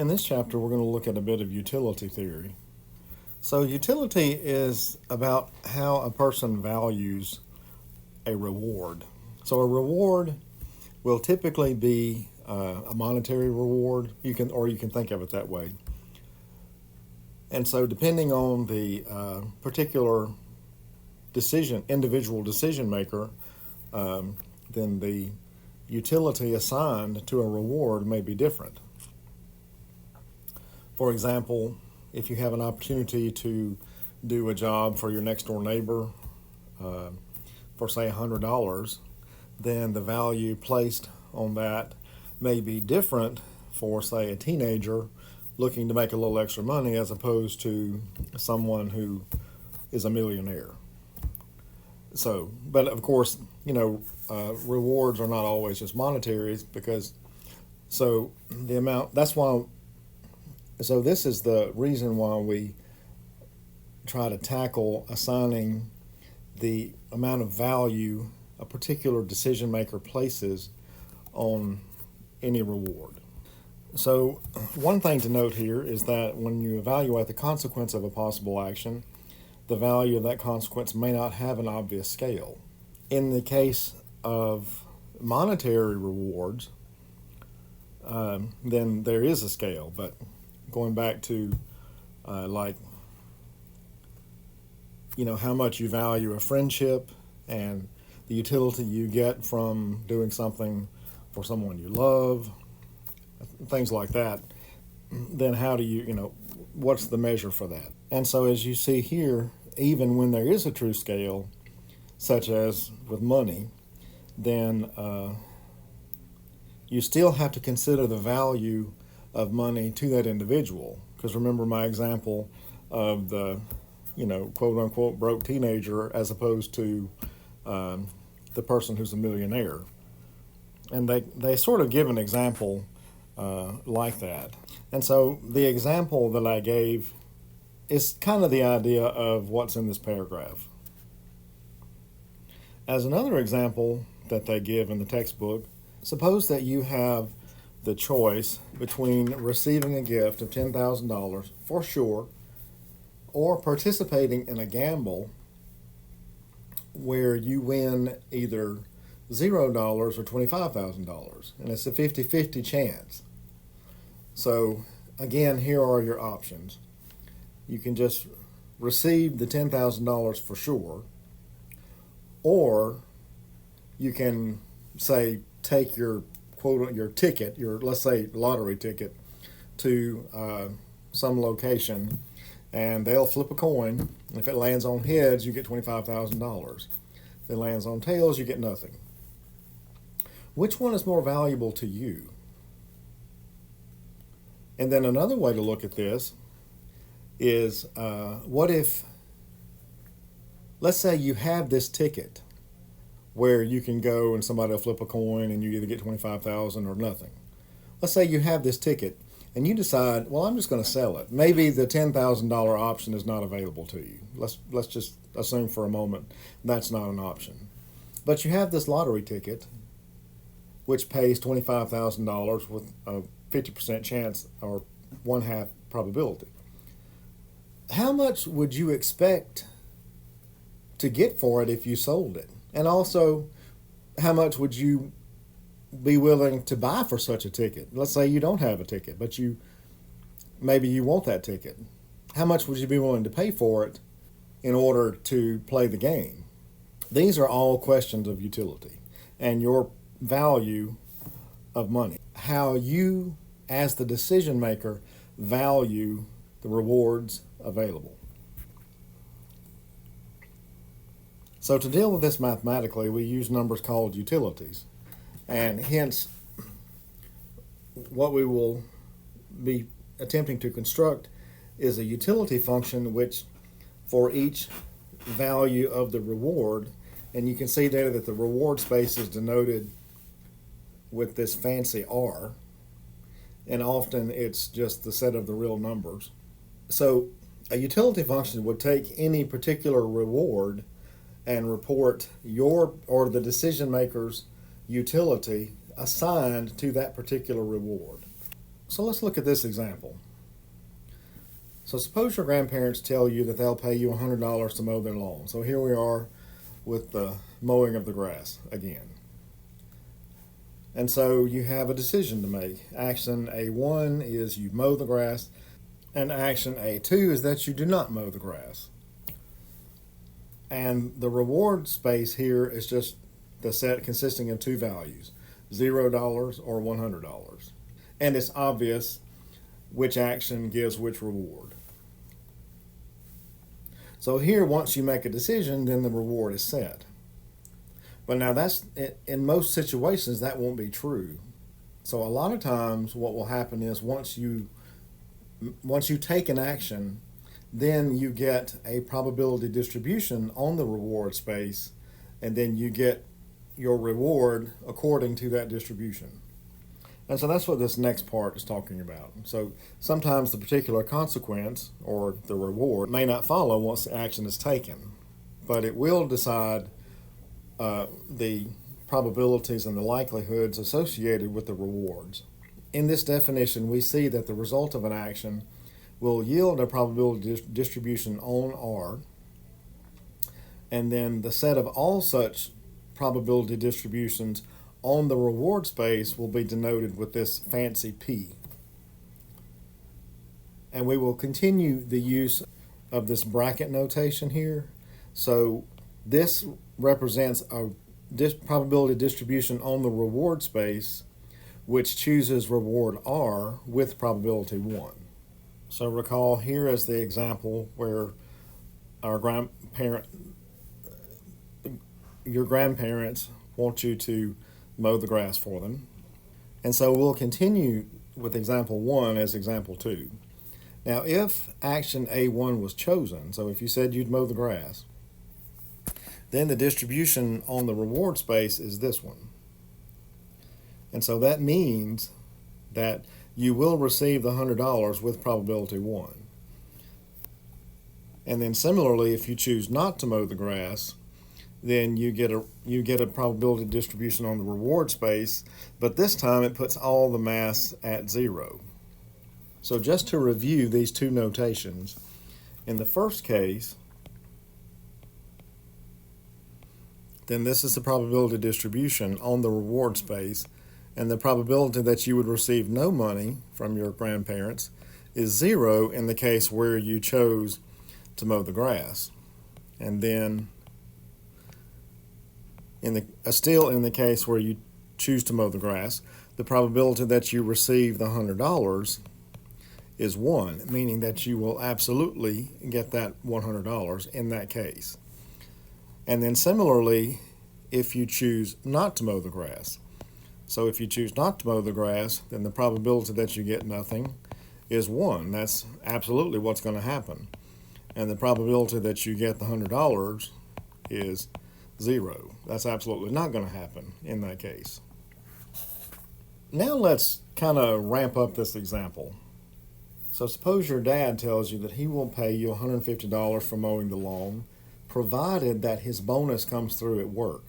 In this chapter, we're going to look at a bit of utility theory. So, utility is about how a person values a reward. So, a reward will typically be a monetary reward. You can think of it that way. And so, depending on the particular individual decision maker, then the utility assigned to a reward may be different. For example, if you have an opportunity to do a job for your next door neighbor for say $100, then the value placed on that may be different for say a teenager looking to make a little extra money as opposed to someone who is a millionaire. So, but of course, rewards are not always just monetary because so the amount, that's why. So this is the reason why we try to tackle assigning the amount of value a particular decision maker places on any reward. So one thing to note here is that when you evaluate the consequence of a possible action, the value of that consequence may not have an obvious scale. In the case of monetary rewards, then there is a scale, but going back to how much you value a friendship and the utility you get from doing something for someone you love, things like that, then how do what's the measure for that? And so as you see here, even when there is a true scale, such as with money, then you still have to consider the value of money to that individual. Because remember my example of the, quote unquote broke teenager as opposed to the person who's a millionaire. And they sort of give an example like that. And so the example that I gave is kind of the idea of what's in this paragraph. As another example that they give in the textbook, suppose that you have the choice between receiving a gift of $10,000 for sure or participating in a gamble where you win either $0 or $25,000, and it's a 50-50 chance. So again, here are your options. You can just receive the $10,000 for sure, or you can say take your ticket, let's say lottery ticket, to some location, and they'll flip a coin. If it lands on heads, you get $25,000. If it lands on tails, you get nothing. Which one is more valuable to you? And then another way to look at this is, what if, let's say you have this ticket where you can go and somebody will flip a coin and you either get $25,000 or nothing. Let's say you have this ticket and you decide, well, I'm just going to sell it. Maybe the $10,000 option is not available to you. Let's just assume for a moment that's not an option. But you have this lottery ticket which pays $25,000 with a 50% chance or 1/2 probability. How much would you expect to get for it if you sold it? And also, how much would you be willing to buy for such a ticket? Let's say you don't have a ticket, but maybe you want that ticket. How much would you be willing to pay for it in order to play the game? These are all questions of utility and your value of money. How you, as the decision maker, value the rewards available. So to deal with this mathematically, we use numbers called utilities. And hence, what we will be attempting to construct is a utility function which, for each value of the reward, and you can see there that the reward space is denoted with this fancy R, and often it's just the set of the real numbers. So a utility function would take any particular reward and report your or the decision maker's utility assigned to that particular reward. So let's look at this example. So suppose your grandparents tell you that they'll pay you $100 to mow their lawn. So here we are with the mowing of the grass again. And so you have a decision to make. Action A1 is you mow the grass, and action A2 is that you do not mow the grass. And the reward space here is just the set consisting of two values, $0 or $100. And it's obvious which action gives which reward. So here, once you make a decision, then the reward is set. But now that's, in most situations, that won't be true. So a lot of times what will happen is once you take an action, then you get a probability distribution on the reward space, and then you get your reward according to that distribution. And so that's what this next part is talking about. So sometimes the particular consequence or the reward may not follow once the action is taken, but it will decide the probabilities and the likelihoods associated with the rewards. In this definition, we see that the result of an action will yield a probability distribution on R, and then the set of all such probability distributions on the reward space will be denoted with this fancy P. And we will continue the use of this bracket notation here. So this represents a probability distribution on the reward space, which chooses reward R with probability 1. So recall here is the example where your grandparents want you to mow the grass for them. And so we'll continue with example 1 as example 2. Now if action A1 was chosen, so if you said you'd mow the grass, then the distribution on the reward space is this one. And so that means that you will receive the $100 with probability 1. And then similarly, if you choose not to mow the grass, then you get a probability distribution on the reward space, but this time it puts all the mass at 0. So just to review these two notations, in the first case, then this is the probability distribution on the reward space, and the probability that you would receive no money from your grandparents is 0 in the case where you chose to mow the grass. And then still in the case where you choose to mow the grass, the probability that you receive the $100 is 1, meaning that you will absolutely get that $100 in that case. And then similarly, if you choose not to mow the grass. So if you choose not to mow the grass, then the probability that you get nothing is 1. That's absolutely what's going to happen. And the probability that you get the $100 is 0. That's absolutely not going to happen in that case. Now let's kind of ramp up this example. So suppose your dad tells you that he will pay you $150 for mowing the lawn, provided that his bonus comes through at work.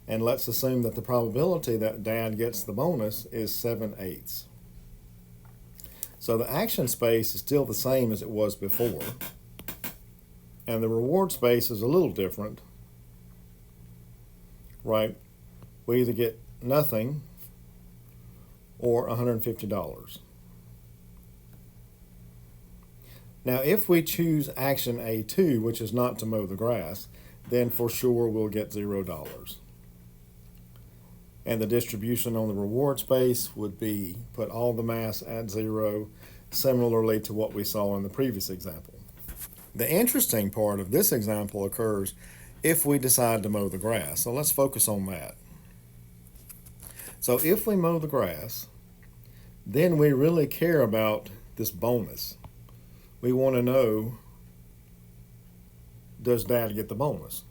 And let's assume that the probability that dad gets the bonus is 7/8. So the action space is still the same as it was before, and the reward space is a little different, right? We either get nothing or $150. Now, if we choose action A2, which is not to mow the grass, then for sure we'll get $0. And the distribution on the reward space would be put all the mass at 0, similarly to what we saw in the previous example. The interesting part of this example occurs if we decide to mow the grass. So let's focus on that. So if we mow the grass, then we really care about this bonus. We want to know, does dad get the bonus?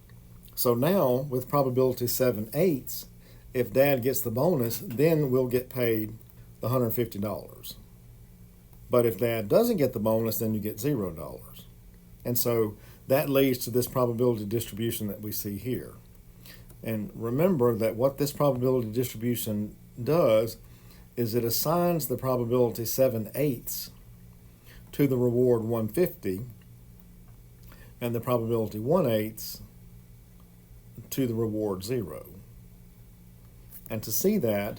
So now with probability 7/8, if dad gets the bonus, then we'll get paid the $150. But if dad doesn't get the bonus, then you get $0. And so that leads to this probability distribution that we see here. And remember that what this probability distribution does is it assigns the probability 7/8 to the reward 150 and the probability 1/8 to the reward 0. And to see that,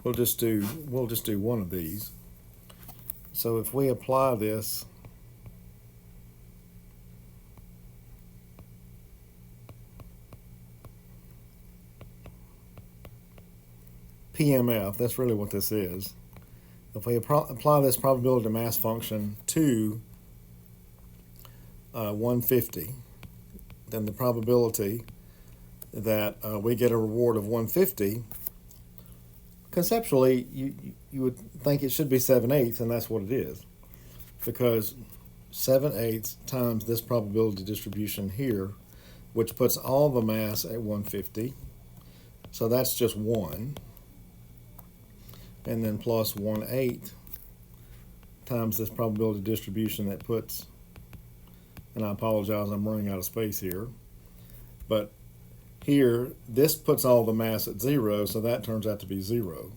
we'll just do one of these. So if we apply this, PMF, that's really what this is. If we apply this probability mass function to 150, then the probability that we get a reward of 150, conceptually, you would think it should be 7/8, and that's what it is. Because 7/8 times this probability distribution here, which puts all the mass at 150, so that's just 1. And then plus 1/8 times this probability distribution that puts, and I apologize, I'm running out of space here, but here, this puts all the mass at 0, so that turns out to be 0.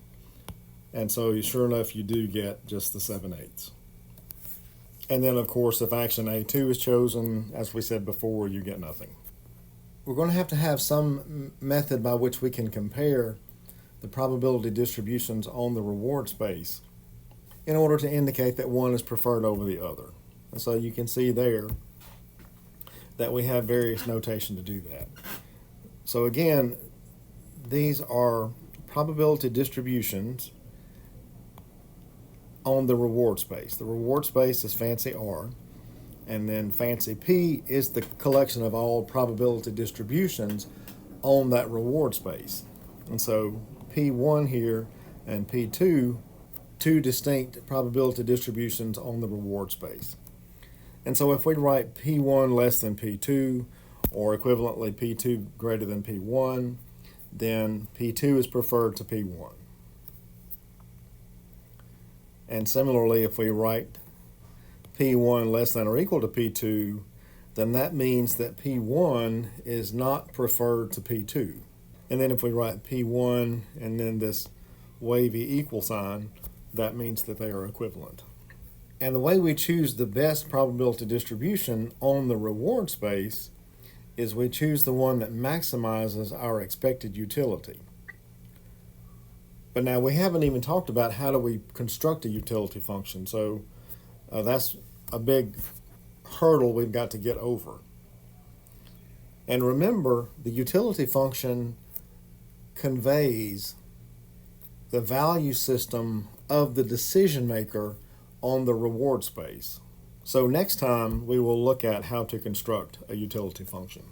And so sure enough, you do get just the 7/8. And then, of course, if action A2 is chosen, as we said before, you get nothing. We're going to have some method by which we can compare the probability distributions on the reward space in order to indicate that one is preferred over the other. And so you can see there that we have various notation to do that. So again, these are probability distributions on the reward space. The reward space is fancy R, and then fancy P is the collection of all probability distributions on that reward space. And so P1 here and P2, two distinct probability distributions on the reward space. And so if we write P1 less than P2, or equivalently P2 greater than P1, then P2 is preferred to P1. And similarly, if we write P1 less than or equal to P2, then that means that P1 is not preferred to P2. And then if we write P1 and then this wavy equal sign, that means that they are equivalent. And the way we choose the best probability distribution on the reward space is we choose the one that maximizes our expected utility. But now we haven't even talked about how do we construct a utility function, so that's a big hurdle we've got to get over. And remember, the utility function conveys the value system of the decision maker on the reward space. So next time we will look at how to construct a utility function.